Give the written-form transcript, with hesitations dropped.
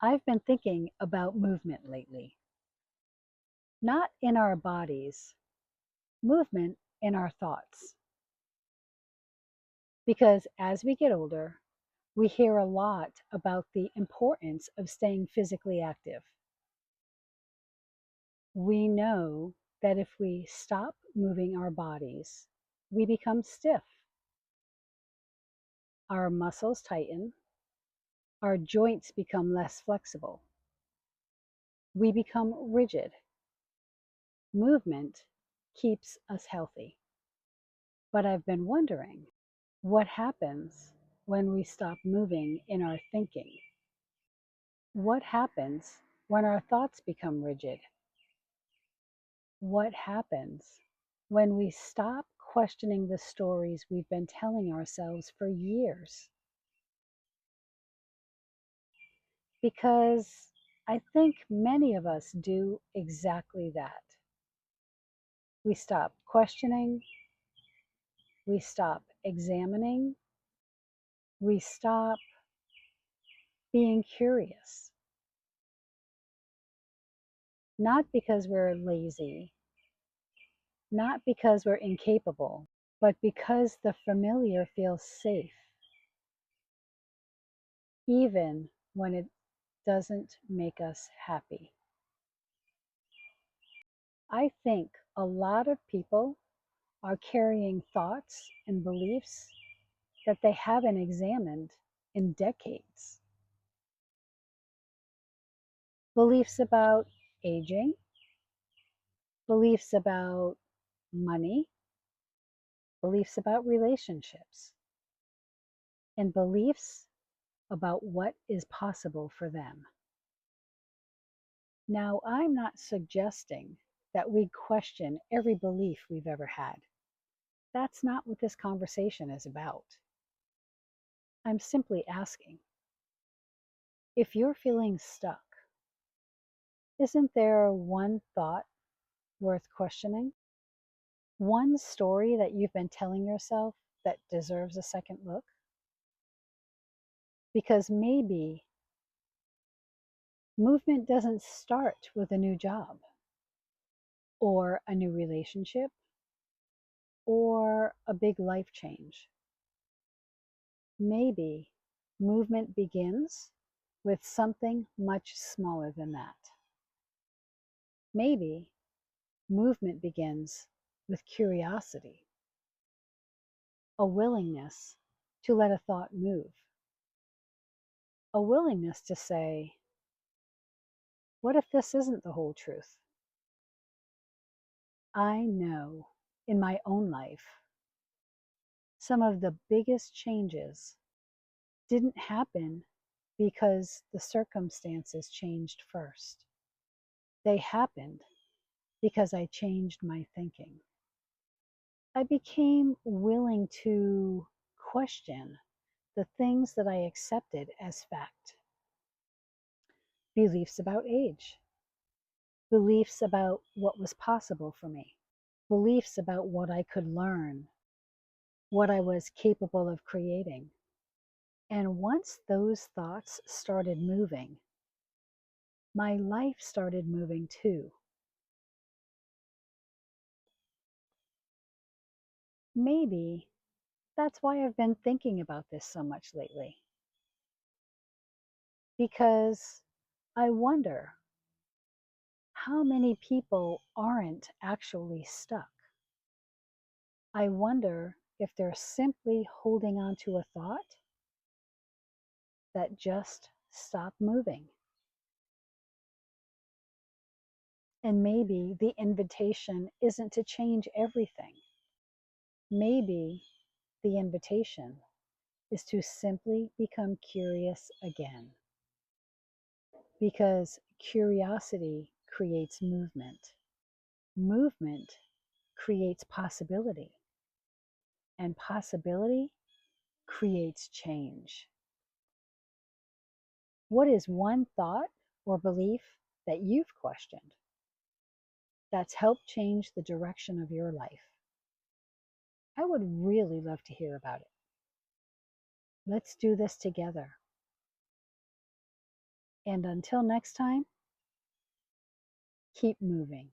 I've been thinking about movement lately, not in our bodies, movement in our thoughts. Because as we get older, we hear a lot about the importance of staying physically active. We know that if we stop moving our bodies, we become stiff. Our muscles tighten, our joints become less flexible, we become rigid. Movement keeps us healthy. But I've been wondering, what happens when we stop moving in our thinking? What happens when our thoughts become rigid? What happens when we stop questioning the stories we've been telling ourselves for years? Because I think many of us do exactly that. We stop questioning, we stop examining, we stop being curious. Not because we're lazy, not because we're incapable, but because the familiar feels safe, even when it doesn't make us happy. I think a lot of people are carrying thoughts and beliefs that they haven't examined in decades. Beliefs about aging, beliefs about money, beliefs about relationships, and beliefs about what is possible for them. Now, I'm not suggesting that we question every belief we've ever had. That's not what this conversation is about. I'm simply asking, if you're feeling stuck, isn't there one thought worth questioning? One story that you've been telling yourself that deserves a second look? Because maybe movement doesn't start with a new job or a new relationship or a big life change. Maybe movement begins with something much smaller than that. Maybe movement begins with curiosity, a willingness to let a thought move, a willingness to say, what if this isn't the whole truth? I know in my own life, some of the biggest changes didn't happen because the circumstances changed first. They happened because I changed my thinking. I became willing to question the things that I accepted as fact. Beliefs about age, beliefs about what was possible for me, beliefs about what I could learn, what I was capable of creating. And once those thoughts started moving, my life started moving too. Maybe that's why I've been thinking about this so much lately. Because I wonder how many people aren't actually stuck. I wonder if they're simply holding on to a thought that just stopped moving. And maybe the invitation isn't to change everything. Maybe the invitation is to simply become curious again. Because curiosity creates movement. Movement creates possibility. And possibility creates change. What is one thought or belief that you've questioned that's helped change the direction of your life? I would really love to hear about it. Let's do this together. And until next time, keep moving.